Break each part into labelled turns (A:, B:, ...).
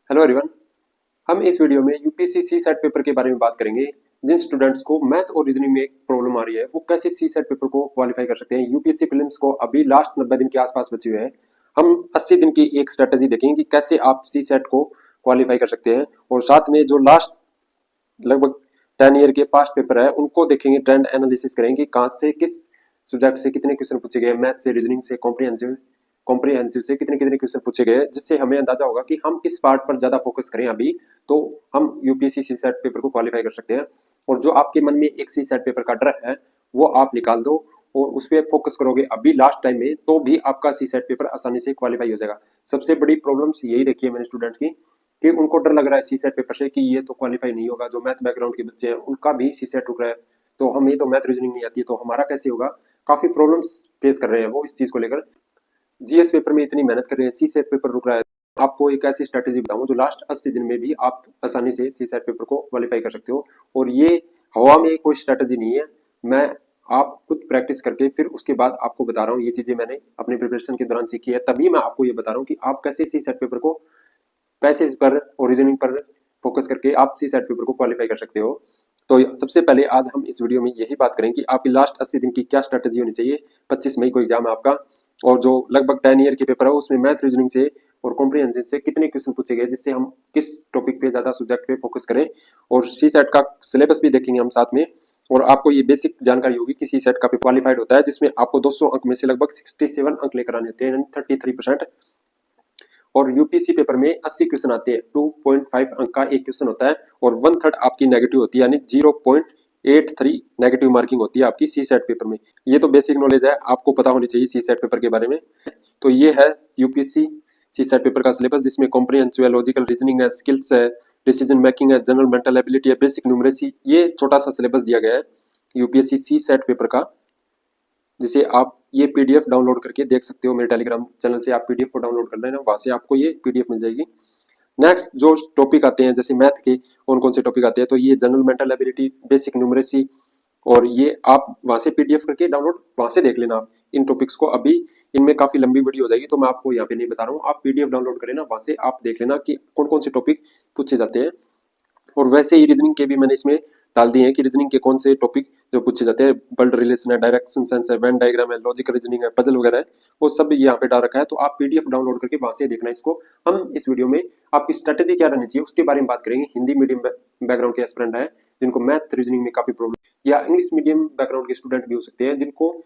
A: Hello everyone. हम इस video में यूपीएससी सी सेट पेपर के बारे में बात करेंगे। जिन स्टूडेंट्स को मैथ और रीजनिंग में एक प्रॉब्लम आ रही है वो कैसे सी सेट पेपर को क्वालिफाई कर सकते हैं। यूपीएससी प्रीलिम्स को अभी लास्ट 90 दिन के आसपास बचे हुए हैं। हम 80 दिन की एक स्ट्रेटेजी देखेंगे कि कैसे आप सी सेट को क्वालिफाई कर सकते हैं, और साथ में जो लास्ट लगभग 10 ईयर के पास्ट पेपर है उनको देखेंगे, ट्रेंड एनालिसिस करेंगे कहाँ से किस सब्जेक्ट से कितने क्वेश्चन पूछे गए, मैथ से, रीजनिंग से, कॉम्प्रिहेंसिव से कितने कितने क्वेश्चन पूछे गए, जिससे हमें अंदाजा होगा कि हम किस पार्ट पर ज्यादा फोकस करें अभी, तो हम यूपीएससी सी सेट पेपर को क्वालिफाई कर सकते हैं। और जो आपके मन में एक सी सेट पेपर का डर है वो आप निकाल दो और उस पर फोकस करोगे अभी लास्ट टाइम में, तो भी आपका सी सेट पेपर आसानी से क्वालिफाई हो जाएगा। सबसे बड़ी प्रॉब्लम्स यही देखी है मैंने स्टूडेंट्स की कि उनको डर लग रहा है सी सेट पेपर से कि ये तो क्वालिफाई नहीं होगा। जो मैथ बैकग्राउंड के बच्चे हैं उनका भी सी सेट रुक रहा है, तो हमें तो मैथ रीजनिंग नहीं आती है तो हमारा कैसे होगा। काफी प्रॉब्लम्स फेस कर रहे हैं वो इस चीज को लेकर। जीएस पेपर में इतनी मेहनत कर रहे हैं, सी सेट पेपर रुक रहा है। आपको एक ऐसी स्ट्रेटेजी बताऊं जो लास्ट 80 दिन में भी आप आसानी से सी सेट पेपर को क्वालिफाई कर सकते हो। और ये हवा में कोई स्ट्रेटेजी नहीं है, मैं आप खुद प्रैक्टिस करके फिर उसके बाद आपको बता रहा हूँ। ये चीजें मैंने अपने प्रिपरेशन के दौरान सीखी है, तभी मैं आपको ये बता रहा हूँ कि आप कैसे सी सेट पेपर को पैसेज पर और रीजनिंग पर फोकस करके आप सी सेट पेपर को क्वालिफाई कर सकते हो। तो सबसे पहले आज हम इस वीडियो में यही बात करें कि आपकी लास्ट 80 दिन की क्या स्ट्रेटेजी होनी चाहिए। 25 मई को एग्जाम है आपका, और जो लगभग 10 ईयर के पेपर है उसमें मैथ रीजनिंग से और कॉम्प्रिहेंसिव से कितने क्वेश्चन पूछे गए, जिससे हम किस टॉपिक पे ज्यादा सब्जेक्ट पे फोकस करें। और सी सेट का सिलेबस भी देखेंगे हम साथ में, और आपको ये बेसिक जानकारी होगी कि सी सेट का पेपर क्वालिफाइड होता है, जिसमें आपको 200 अंक में से लगभग 67 अंक लेकर आने होते हैं, 33%। और यूपीएससी पेपर में 80 क्वेश्चन आते हैं, 2.5 अंक का एक क्वेश्चन होता है, और 1/3 आपकी नेगेटिव होती है, यानी 0.83 नेगेटिव मार्किंग होती है आपकी सी सेट पेपर में। ये तो बेसिक नॉलेज है, आपको पता होनी चाहिए सी सेट पेपर के बारे में। तो ये है यूपीएससी सी सेट पेपर का सिलेबस, जिसमें कॉम्प्रिहेंसिव है, लॉजिकल रीजनिंग है, स्किल्स है, डिसीजन मेकिंग है, जनरल मेंटल एबिलिटी है, बेसिक न्यूमरेसी। ये छोटा सा सिलेबस दिया गया है यूपीएससी सी सेट पेपर का, जिसे आप ये पीडीएफ डाउनलोड करके देख सकते हो। मेरे टेलीग्राम चैनल से आप पीडीएफ को डाउनलोड कर लेना, वहां से आपको ये पीडीएफ मिल जाएगी। नेक्स्ट जो टॉपिक आते हैं जैसे मैथ के कौन कौन से टॉपिक आते हैं, तो ये general mental ability, basic numeracy, और ये आप वहां से पीडीएफ करके डाउनलोड वहां से देख लेना आप इन टॉपिक्स को। अभी इनमें काफी लंबी वीडियो हो जाएगी तो मैं आपको यहाँ पे नहीं बता रहा हूँ, आप पीडीएफ डाउनलोड करें ना, वहां से आप देख लेना कि कौन कौन से टॉपिक पूछे जाते हैं। और वैसे ही रीजनिंग के भी मैंने इसमें डाल दिए हैं कि रीजनिंग के कौन से टॉपिक जो पूछे जाते हैं, वर्ल्ड रिलेशन है, डायरेक्शन सेंस है, वेन डायग्राम है, लॉजिकल रीजनिंग है, पजल वगैरह है, वो सब यहाँ पे डाल रखा है। तो आप पीडीएफ डाउनलोड करके वहां से देखना इसको। हम इस वीडियो में आपकी स्ट्रेटेजी क्या रहनी चाहिए उसके बारे में बात करेंगे। हिंदी मीडियम बैकग्राउंड के एस्पिरेंट है जिनको मैथ रीजनिंग में काफी प्रॉब्लम, या इंग्लिश मीडियम बैकग्राउंड के स्टूडेंट भी हो सकते हैं जिनको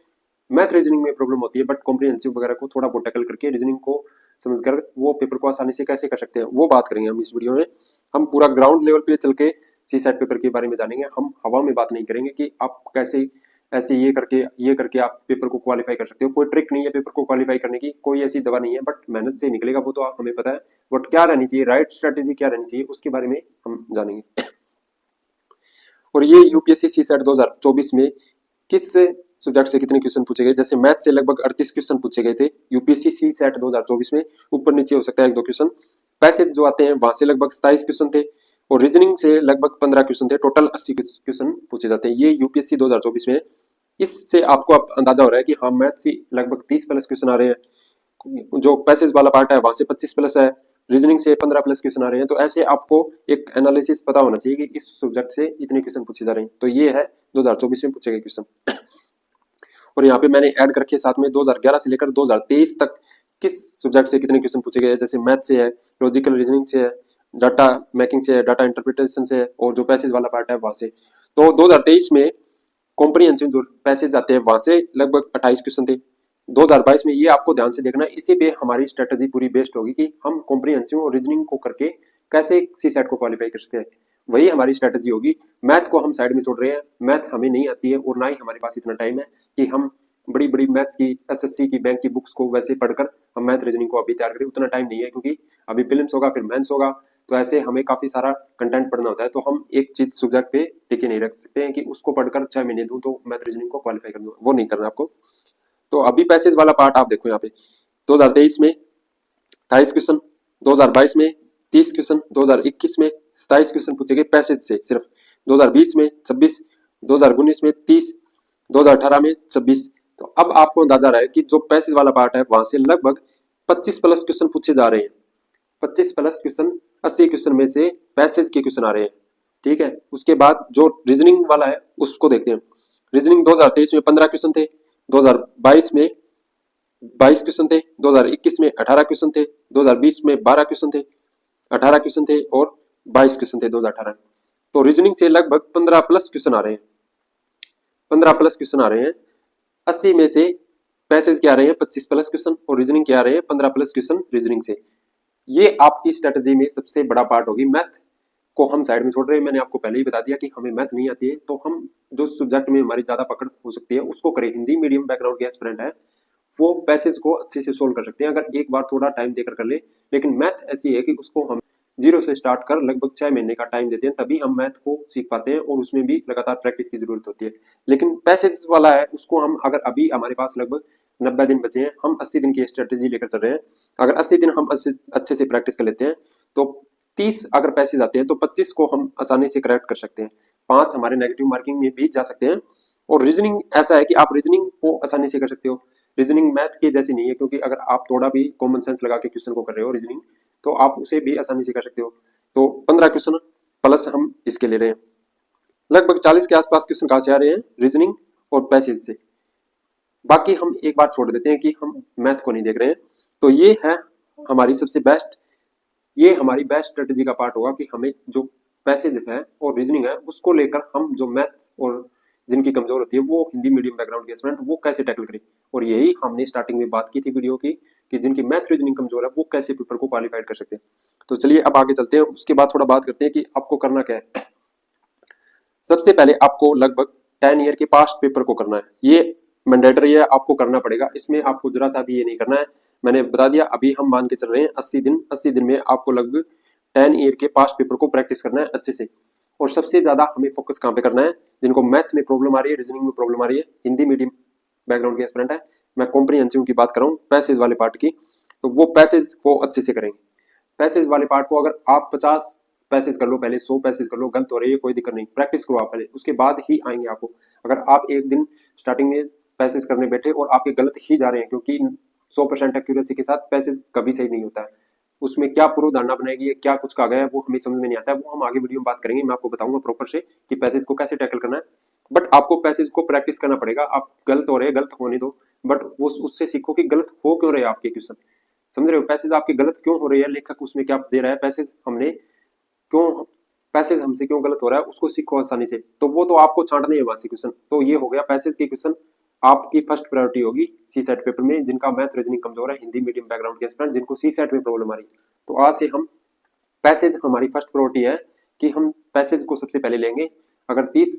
A: मैथ रीजनिंग में प्रॉब्लम होती है, बट कॉम्प्रिहेंसिव वगैरह को थोड़ा बहुत टैकल करके रीजनिंग को समझकर वो पेपर को आसानी से कैसे कर सकते हैं वो बात करेंगे हम इस वीडियो में। हम पूरा ग्राउंड लेवल पे चल के सी सेट पेपर के बारे में जानेंगे, हम हवा में बात नहीं करेंगे कि आप कैसे ऐसे ये करके आप पेपर को क्वालिफाई कर सकते हो। कोई ट्रिक नहीं है पेपर को क्वालिफाई करने की, कोई ऐसी दवा नहीं है, बट मेहनत से निकलेगा वो तो हमें पता है। बट क्या रहनी चाहिए, राइट स्ट्रेटेजी क्या रहनी चाहिए उसके बारे में हम जानेंगे। और ये यूपीएससी सी सेट 2024 में किस सब्जेक्ट से कितने क्वेश्चन पूछे गए, जैसे मैथ से लगभग 38 क्वेश्चन पूछे गए थे यूपीएससी सी सेट 2024 में, ऊपर नीचे हो सकता है एक दो क्वेश्चन। पैसेज जो आते हैं वहां से लगभग 27 क्वेश्चन थे, और रीजनिंग से लगभग 15 क्वेश्चन थे, टोटल 80 क्वेश्चन पूछे जाते हैं ये यूपीएससी 2024 में। इससे आपको अब अंदाजा हो रहा है कि हाँ मैथ से लगभग 30 प्लस क्वेश्चन आ रहे हैं, जो पैसेज वाला पार्ट है वहां से 25 प्लस है, रीजनिंग से 15 प्लस क्वेश्चन आ रहे हैं। तो ऐसे आपको एक एनालिसिस पता होना चाहिए कि इस सब्जेक्ट से इतने क्वेश्चन पूछे जा रहे हैं। तो ये है 2024 में पूछे गए क्वेश्चन। और यहाँ पे मैंने ऐड करके साथ में 2011 से लेकर 2023 तक किस सब्जेक्ट से कितने क्वेश्चन पूछे गए, जैसे मैथ से है, लॉजिकल रीजनिंग से है, डाटा मेकिंग से है, डाटा इंटरप्रिटेशन से है, और जो पैसेज वाला पार्ट है वहां से। तो 2023 में कॉम्प्रिहेंसिव जो पैसेज आते हैं वहां से लगभग 28 क्वेश्चन थे। 2022 में ये आपको ध्यान से देखना, इसी पे हमारी स्ट्रेटेजी पूरी बेस्ड होगी कि हम कॉम्प्रिहेंसिव और रीजनिंग को करके कैसे सी सेट को क्वालिफाई कर सकते हैं। वही हमारी स्ट्रेटेजी होगी। मैथ को हम साइड में छोड़ रहे हैं, मैथ हमें नहीं आती है और ना ही हमारे पास इतना टाइम है कि हम बड़ी बड़ी मैथ्स की, एसएससी की, बैंक की बुक्स को वैसे पढ़कर हम मैथ रीजनिंग को अभी तैयार करें, उतना टाइम नहीं है, क्योंकि अभी प्रीलिम्स होगा फिर मेंस होगा, तो ऐसे हमें काफी सारा कंटेंट पढ़ना होता है। तो हम एक चीज सब्जेक्ट पे टिके नहीं रख सकते हैं कि उसको पढ़कर 6 महीने दूं तो मैथ रीजनिंग को क्वालिफाई कर दूं, वो नहीं करना आपको। तो अभी पैसेज वाला पार्ट आप देखो यहाँ पे 2023 में 28 क्वेश्चन, 2022 में 30 क्वेश्चन, 2021 में 27 क्वेश्चन पूछे गए पैसेज से सिर्फ, 2020 में 26, 2019 में 30, 2018 में 26। तो अब आपको अंदाजा रहा है कि जो पैसेज वाला पार्ट है वहां से लगभग 25 प्लस क्वेश्चन पूछे जा रहे हैं। 25 प्लस क्वेश्चन 80 क्वेश्चन में से पैसेज के क्वेश्चन आ रहे हैं, ठीक है। उसके बाद जो रीजनिंग वाला है उसको देखते हैं। रीजनिंग 2023 में 15 क्वेश्चन थे, 2022 में 22 क्वेश्चन थे, 2021 में 18 क्वेश्चन थे, 2020 में 12 क्वेश्चन थे, 18 क्वेश्चन थे और 22 क्वेश्चन थे 2018। तो रीजनिंग से लगभग 15 प्लस क्वेश्चन आ रहे हैं, 15 प्लस क्वेश्चन आ रहे हैं। 80 में से पैसेज के आ रहे हैं 25 प्लस क्वेश्चन और रीजनिंग के आ रहे हैं 15 प्लस क्वेश्चन रीजनिंग से। ये आपकी स्ट्रेटजी में सबसे बड़ा पार्ट होगी। मैथ को हम साइड में छोड़ रहे हैं, मैंने आपको पहले ही बता दिया कि हमें मैथ नहीं आती है, तो हम जो सब्जेक्ट में हमारी ज्यादा पकड़ हो सकती है उसको करें। हिंदी मीडियम बैकग्राउंड के एस्पिरेंट है वो पैसेज को अच्छे से सोल्व कर सकते हैं अगर एक बार थोड़ा टाइम देकर कर ले। लेकिन मैथ ऐसी है कि उसको हम जीरो से स्टार्ट कर लगभग 6 महीने का टाइम देते हैं, तभी हम मैथ को सीख पाते हैं और उसमें भी लगातार प्रैक्टिस की जरूरत होती है। लेकिन पैसेज वाला है उसको हम अगर अभी हमारे पास लगभग 90 दिन बचे हैं, हम 80 दिन की स्ट्रेटेजी लेकर चल रहे हैं। अगर 80 दिन हम अच्छे से प्रैक्टिस कर लेते हैं तो 30 अगर पैसेज आते हैं तो 25 को हम आसानी से करेक्ट कर सकते हैं, 5 हमारे नेगेटिव मार्किंग में भी जा सकते हैं। और रीजनिंग ऐसा है कि आप रीजनिंग को आसानी से कर सकते हो। रीजनिंग मैथ के जैसी नहीं है, क्योंकि अगर आप थोड़ा भी कॉमन सेंस लगा के क्वेश्चन को कर रहे हो रीजनिंग, तो आप उसे भी आसानी से कर सकते हो। तो 15 क्वेश्चन प्लस हम इसके ले रहे हैं, लगभग 40 के आसपास क्वेश्चन कहां से आ रहे हैं, रीजनिंग और पैसेज से। बाकी हम एक बार छोड़ देते हैं कि हम मैथ को नहीं देख रहे हैं। तो ये है हमारी सबसे बेस्ट, ये हमारी बेस्ट स्ट्रेटेजी का पार्ट होगा कि हमें जो पैसेज है और रीजनिंग है उसको लेकर हम जो मैथ्स और जिनकी कमजोर होती है वो हिंदी मीडियम बैकग्राउंड के स्टूडेंट वो कैसे टैकल करें। और यही हमने स्टार्टिंग में बात की थी वीडियो की कि जिनकी मैथ रीजनिंग कमजोर है वो कैसे पेपर को क्वालिफाइड कर सकते हैं। तो चलिए अब आगे चलते हैं, उसके बाद थोड़ा बात करते हैं कि आपको करना क्या है। सबसे पहले आपको लगभग 10 ईयर के पास्ट पेपर को करना है, ये मैंडेटरी है, आपको करना पड़ेगा। इसमें आपको जरा सा भी ये नहीं करना है, मैंने बता दिया। अभी हम मान के चल रहे हैं 80 दिन, 80 दिन में आपको लगभग 10 ईयर के पास्ट पेपर को प्रैक्टिस करना है अच्छे से। और सबसे ज्यादा हमें फोकस कहाँ पे करना है, जिनको मैथ में प्रॉब्लम आ रही है, रीजनिंग में प्रॉब्लम आ रही है, हिंदी मीडियम बैकग्राउंड के एस्पिरेंट है, मैं कॉम्प्रिहेंसिव की बात कर रहा हूँ, पैसेज वाले पार्ट की, तो वो पैसेज को अच्छे से करेंगे। पैसेज वाले पार्ट को अगर आप 50 पैसेज कर लो, पहले 100 पैसेज कर लो, गलत हो रही है कोई दिक्कत नहीं, प्रैक्टिस करो आप पहले, उसके बाद ही आएंगे आपको। अगर आप एक दिन स्टार्टिंग में पैसेज करने बैठे और आपके गलत ही जा रहे हैं, क्योंकि 100% एक्यूरेसी के साथ पैसेज कभी सही नहीं होता है, उसमें क्या पूर्व धारणा बनाएगी, क्या कुछ कहा गया है वो हमें समझ में नहीं आता है, वो हम आगे वीडियो में बात करेंगे, मैं आपको बताऊंगा प्रॉपर से कि पैसेज को कैसे टैकल करना है। बट आपको पैसेज को प्रैक्टिस करना पड़ेगा। आप गलत हो रहे हैं, गलत होने दो, बट वो उससे सीखो कि गलत हो क्यों रहे हैं आपके क्वेश्चन, समझ रहे हो, पैसेज आपके गलत क्यों हो रही है, लेखक उसमें क्या दे रहा है, पैसेज हमने क्यों, पैसेज हमसे क्यों गलत हो रहा है, उसको सीखो आसानी से। तो वो तो आपको छांटने हैं वहां से क्वेश्चन। तो ये हो गया पैसेज के क्वेश्चन, आपकी फर्स्ट प्रायोरिटी होगी सी सेट पेपर में, जिनका मैथ रीजनिंग कमजोर है, हिंदी मीडियम बैकग्राउंड के स्टूडेंट जिनको सी सेट में प्रॉब्लम आ रही है। तो आज से हम पैसेज, हमारी फर्स्ट प्रायोरिटी है कि हम पैसेज को सबसे पहले लेंगे। अगर 30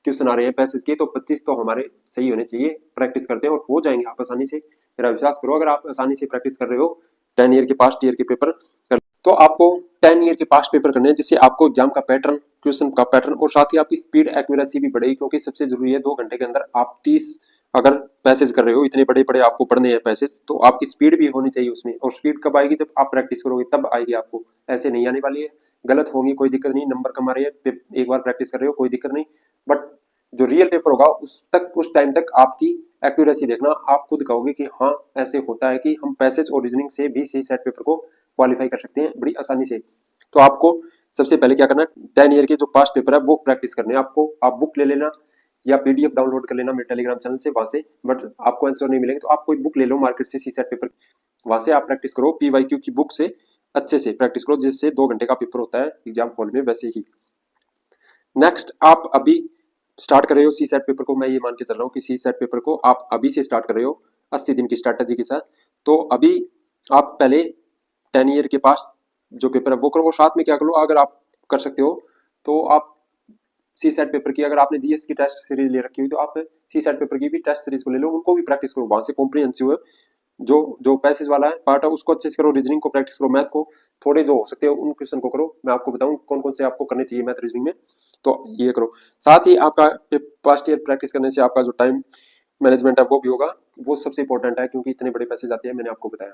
A: क्वेश्चन आ रहे हैं पैसेज के तो 25 तो हमारे सही होने चाहिए। प्रैक्टिस करते हैं और हो जाएंगे आप आसानी से, मेरा विश्वास करो। अगर आप आसानी से प्रैक्टिस कर रहे हो 10 ईयर के पास्ट ईयर के पेपर कर, तो आपको 10 ईयर के पास्ट पेपर करने हैं, जिससे आपको एग्जाम का पैटर्न, क्वेश्चन का पैटर्न और साथ ही आपकी स्पीड एक्यूरेसी भी बढ़ेगी। क्योंकि सबसे जरूरी है 2 घंटे के अंदर आप 30 अगर पैसेज कर रहे हो, इतने बड़े बड़े आपको पढ़ने हैं पैसेज, तो आपकी स्पीड भी होनी चाहिए उसमें। और स्पीड कब आएगी, जब आप प्रैक्टिस करोगे तब आएगी आपको, ऐसे नहीं आने वाली है। गलत होंगी कोई दिक्कत नहीं, नंबर कम आ रहे हैं, एक बार प्रैक्टिस कर रहे हो कोई दिक्कत नहीं, बट जो रियल पेपर होगा उस टाइम तक आपकी एक्यूरेसी देखना, आप खुद कहोगे कि हाँ ऐसे होता है कि हम पैसेज और रीजनिंग से भी सी सेट पेपर को क्वालिफाई कर सकते हैं बड़ी आसानी से। तो आपको सबसे पहले क्या करना है, 10 ईयर के जो पास्ट पेपर है वो प्रैक्टिस करने हैं आपको। आप बुक ले लेना या पीडीएफ डाउनलोड कर लेना मेरे टेलीग्राम चैनल से, वहां से, बट आपको आंसर नहीं मिलेंगे तो आप कोई बुक ले लो मार्केट से सी सेट पेपर, वहां से आप प्रैक्टिस करो, पीवाईक्यू की बुक से अच्छे से प्रैक्टिस करो, जिससे 2 घंटे का पेपर होता है एग्जाम हॉल में वैसे ही। नेक्स्ट, आप अभी स्टार्ट कर रहे हो सी सेट पेपर को, मैं ये मान के चल रहा हूँ कि सी सेट पेपर को आप अभी से स्टार्ट कर रहे हो 80 दिन की स्ट्रैटेजी के साथ। तो अभी आप पहले 10 ईयर के पास जो पेपर है वो करो, और साथ में क्या करो, अगर आप कर सकते हो तो आप सी सेट पेपर की, अगर आपने जीएस की टेस्ट सीरीज ले रखी हुई तो आप सी सेट पेपर की भी टेस्ट सीरीज को ले लो, उनको भी प्रैक्टिस करो, वहां से कॉम्प्रिहेंसिव है जो जो पैसेज वाला है पार्ट है उसको अच्छे से करो, रीजनिंग को प्रैक्टिस करो, मैथ को थोड़े जो हो सकते हैं उन क्वेश्चन को करो। मैं आपको बताऊं कौन कौन से आपको करने चाहिए मैथ रीजनिंग में, तो ये करो। साथ ही आपका फर्स्ट ईयर प्रैक्टिस करने से आपका जो टाइम मैनेजमेंट है वो भी होगा, वो सबसे इंपॉर्टेंट है, क्योंकि इतने बड़े पैसे जाते हैं, मैंने आपको बताया।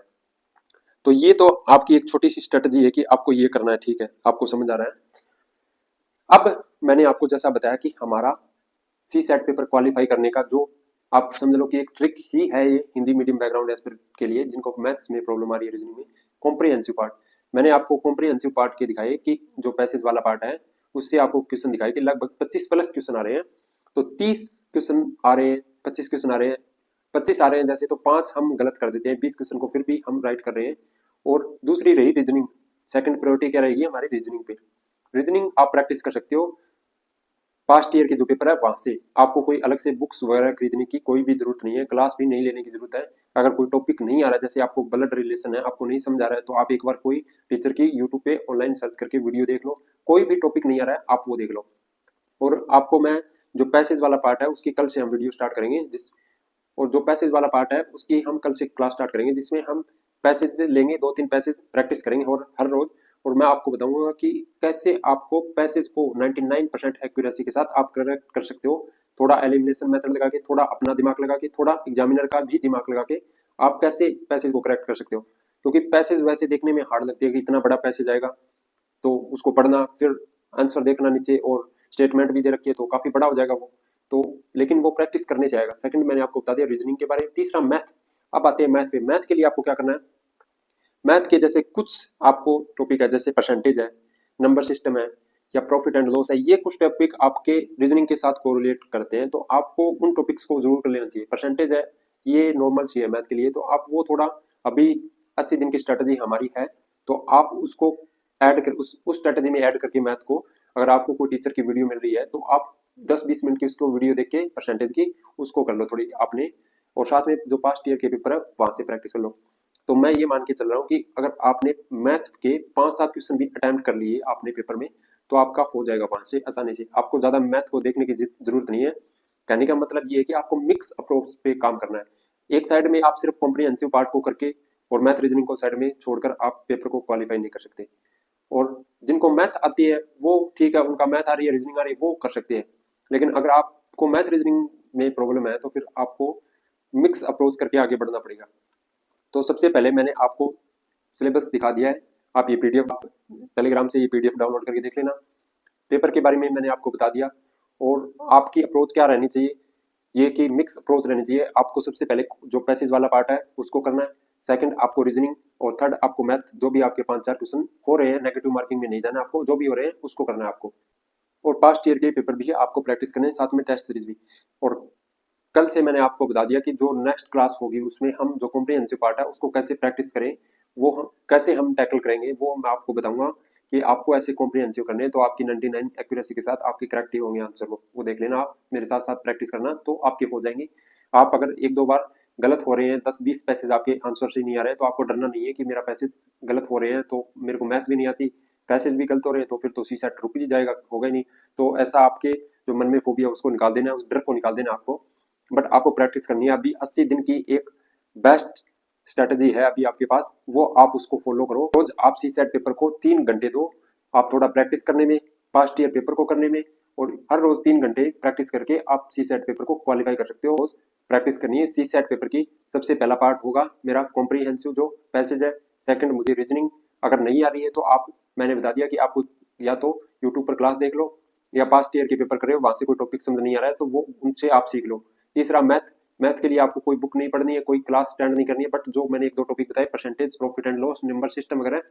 A: तो ये तो आपकी एक छोटी सी स्ट्रेटजी है कि आपको ये करना है, ठीक है, आपको समझ आ रहा है। अब मैंने आपको जैसा बताया कि हमारा सी सेट पेपर क्वालिफाई करने का जो, आप समझ लो कि एक ट्रिक ही है ये हिंदी मीडियम बैकग्राउंड एस्पिरेंट के लिए जिनको मैथ्स में प्रॉब्लम आ रही है, रीजनिंग में, कॉम्प्रिहेंसिव पार्ट। मैंने आपको कॉम्प्रिहेंसिव पार्ट के दिखाए कि जो पैसेज वाला पार्ट है उससे आपको क्वेश्चन दिखाए कि लगभग 25 प्लस क्वेश्चन आ रहे हैं। तो 30 क्वेश्चन आ रहे हैं, 25 क्वेश्चन आ रहे हैं, 25 आ रहे हैं जैसे, तो 5 हम गलत कर देते हैं, 20 क्वेश्चन को फिर भी हम राइट कर रहे हैं। और दूसरी रही रीजनिंग, सेकंड प्रायोरिटी क्या रहेगी हमारी रीजनिंग पे। रीजनिंग आप प्रैक्टिस कर सकते हो पास्ट ईयर के जो पेपर है वहां से, आपको कोई अलग से बुक्स वगैरह खरीदने की कोई भी जरूरत नहीं है, क्लास भी नहीं लेने की जरूरत है। अगर कोई टॉपिक नहीं आ रहा है, जैसे आपको ब्लड रिलेशन है आपको नहीं समझ आ रहा है, तो आप एक बार कोई टीचर की यूट्यूब पे ऑनलाइन सर्च करके वीडियो देख लो, कोई भी टॉपिक नहीं आ रहा है आप वो देख लो। और आपको मैं जो पैसेज वाला पार्ट है उसकी कल से हम वीडियो स्टार्ट करेंगे, जिस और जो पैसेज वाला पार्ट है उसकी हम कल से क्लास स्टार्ट करेंगे, जिसमें हम पैसेज लेंगे, 2-3 पैसेज प्रैक्टिस करेंगे और हर रोज। और मैं आपको बताऊंगा कि कैसे आपको पैसेज को 99% एक्यूरेसी के साथ आप करेक्ट कर सकते हो, थोड़ा एलिमिनेशन मेथड लगा के, थोड़ा अपना दिमाग लगा के, थोड़ा एग्जामिनर का भी दिमाग लगा के आप कैसे पैसेज को करेक्ट कर सकते हो। क्योंकि पैसेज वैसे देखने में हार्ड लगती है कि इतना बड़ा पैसेज आएगा तो उसको पढ़ना, फिर आंसर देखना नीचे, और स्टेटमेंट भी दे रखी है तो काफी बड़ा हो जाएगा वो। तो लेकिन वो प्रैक्टिस करने से आएगा। सेकंड मैंने आपको बता दिया रीजनिंग के बारे में। तीसरा मैथ। अब आते हैं मैथ पे। मैथ के लिए आपको क्या करना है, मैथ के जैसे कुछ आपको टॉपिक है, जैसे परसेंटेज है, नंबर सिस्टम है, या प्रॉफिट एंड लॉस है, ये कुछ टॉपिक आपके रीजनिंग के साथ कोरिलेट करते हैं, तो आपको उन टॉपिक्स को जरूर कर लेना चाहिए। परसेंटेज है ये नॉर्मल चाहिए मैथ के लिए, तो आप वो थोड़ा, अभी 80 दिन की स्ट्रेटजी हमारी है, तो आप उसको ऐड कर, उस स्ट्रेटजी में ऐड करके मैथ को, अगर आपको कोई टीचर की वीडियो मिल रही है तो आप 10-20 मिनट की उसको वीडियो देख के परसेंटेज की उसको कर लो थोड़ी आपने, और साथ में जो पास्ट ईयर के पेपर है वहां से प्रैक्टिस कर लो। तो मैं ये मान के चल रहा हूँ कि अगर आपने मैथ के 5-7 क्वेश्चन भी अटेम्प्ट कर लिए आपने पेपर में, तो आपका हो जाएगा वहां से आसानी से। आपको ज्यादा मैथ को देखने की जरूरत नहीं है। कहने का मतलब ये है कि आपको मिक्स अप्रोच पे काम करना है। एक साइड में आप सिर्फ कॉम्प्रिहेंसिव पार्ट को करके और मैथ रीजनिंग को साइड में छोड़कर आप पेपर को क्वालिफाई नहीं कर सकते। और जिनको मैथ आती है वो ठीक है, उनका मैथ आ रही है, रीजनिंग आ रही है, वो कर सकते हैं। लेकिन अगर आपको मैथ रीजनिंग में प्रॉब्लम है तो फिर आपको मिक्स अप्रोच करके आगे बढ़ना पड़ेगा। तो सबसे पहले मैंने आपको सिलेबस दिखा दिया है, आप ये पीडीएफ टेलीग्राम से ये पीडीएफ डाउनलोड करके देख लेना। पेपर के बारे में मैंने आपको बता दिया, और आपकी अप्रोच क्या रहनी चाहिए, ये कि मिक्स अप्रोच रहनी चाहिए। आपको सबसे पहले जो पैसेज वाला पार्ट है उसको करना है, सेकंड आपको रीजनिंग, और थर्ड आपको मैथ। जो भी आपके 5-4 क्वेश्चन हो रहे हैं, नेगेटिव मार्किंग में नहीं जाना आपको, जो भी हो रहे हैं उसको करना है आपको। और पास्ट ईयर के पेपर भी है आपको प्रैक्टिस करने हैं, साथ में टेस्ट सीरीज भी। और कल से मैंने आपको बता दिया कि जो नेक्स्ट क्लास होगी उसमें हम जो कॉम्प्रिहेंसिव पार्ट है उसको कैसे प्रैक्टिस करें, वो हम कैसे हम टैकल करेंगे, वो मैं आपको बताऊंगा कि आपको ऐसे कॉम्प्रिहेंसिव करने हैं तो आपकी 99 एक्यूरेसी के साथ आपके करेक्ट ही होंगे आंसर। वो देख लेना, आप मेरे साथ साथ प्रैक्टिस करना तो आपके हो जाएंगे। आप अगर 1-2 बार गलत हो रहे हैं, 10-20 पैसेज आपके आंसर से नहीं आ रहे हैं, तो आपको डरना नहीं है कि मेरा पैसेज गलत हो रहे हैं तो मेरे को मैथ भी नहीं आती, पैसेज भी गलत हो रहे हैं तो फिर तो सी सेट रुक ही जाएगा, होगा ही नहीं। तो ऐसा आपके जो मन में फोबिया उसको निकाल देना है, उस डर को निकाल देना है आपको। बट आपको प्रैक्टिस करनी है। अभी 80 दिन की एक बेस्ट स्ट्रेटजी है अभी आपके पास, वो आप उसको फॉलो करो। रोज आप सी सेट पेपर को 3 घंटे दो, आप थोड़ा प्रैक्टिस करने में, पास्ट ईयर पेपर को करने में, और हर रोज 3 घंटे प्रैक्टिस करके आप सी सेट पेपर को क्वालिफाई कर सकते हो। रोज प्रैक्टिस करनी है सी सेट पेपर की। सबसे पहला पार्ट होगा मेरा कॉम्प्रीहेंसिव जो पैसेज है, सेकंड मुझे रीजनिंग अगर नहीं आ रही है तो आप, मैंने बता दिया कि आपको या तो यूट्यूब पर क्लास देख लो, या पास्ट ईयर के पेपर करे हो वहां से कोई टॉपिक समझ नहीं आ रहा है तो वो उनसे आप सीख लो। तीसरा मैथ। मैथ के लिए आपको कोई बुक नहीं पढ़नी है, कोई क्लास अटेंड नहीं करनी है, बट जो मैंने 1-2 टॉपिक बताए, percentage, profit and loss, number system वगैरह,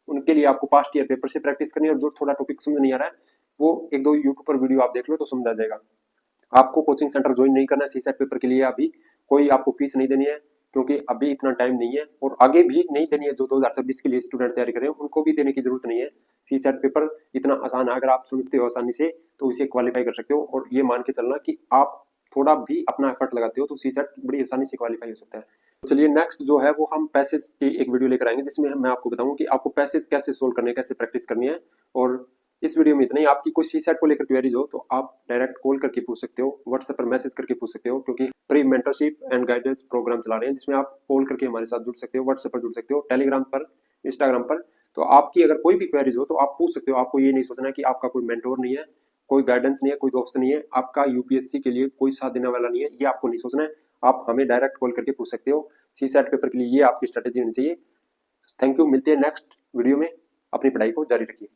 A: उनके लिए आपको पास्ट ईयर पेपर से प्रैक्टिस करनी है। और जो थोड़ा टॉपिक समझ नहीं आ रहा है वो 1-2 यूट्यूब पर वीडियो आप देख लो तो समझ आ जाएगा। आपको कोचिंग सेंटर ज्वाइन नहीं करना है सी सेट पेपर के लिए, अभी कोई आपको फीस नहीं देनी है, क्योंकि अभी इतना टाइम नहीं है, और आगे भी नहीं देनी है। जो 2026 के लिए स्टूडेंट तैयारी करें उनको भी देने की जरूरत नहीं है। सी सेट पेपर इतना आसान है, अगर आप समझते हो आसानी से तो इसे क्वालिफाई कर सकते हो। और ये मान के चलना कि आप थोड़ा भी अपना एफर्ट लगाते हो तो सी सेट बड़ी आसानी से क्वालिफाई हो सकता है। तो चलिए नेक्स्ट जो है वो हम पैसेज की एक वीडियो लेकर आएंगे, जिसमें मैं आपको बताऊंगा कि आपको पैसेज कैसे सोल्व करने, कैसे प्रैक्टिस करनी है। और इस वीडियो में इतना ही। आपकी कोई सी सेट को लेकर क्वेरीज हो तो आप डायरेक्ट कॉल करके पूछ सकते हो, व्हाट्सएप पर मैसेज करके पूछ सकते हो, क्योंकि free mentorship and guidance programme चला रहे हैं जिसमें आप कॉल करके हमारे साथ जुड़ सकते हो, व्हाट्सएप पर जुड़ सकते हो, टेलीग्राम पर, इंस्टाग्राम पर। तो आपकी अगर कोई भी क्वेरीज हो तो आप पूछ सकते हो। आपको ये नहीं सोचना कि आपका कोई मेंटोर नहीं है, कोई गाइडेंस नहीं है, कोई दोस्त नहीं है, आपका यूपीएससी के लिए कोई साथ देने वाला नहीं है, ये आपको नहीं सोचना है। आप हमें डायरेक्ट कॉल करके पूछ सकते हो। सी सेट पेपर के लिए ये आपकी स्ट्रेटेजी होनी चाहिए। थैंक यू, मिलते हैं नेक्स्ट वीडियो में। अपनी पढ़ाई को जारी रखिए।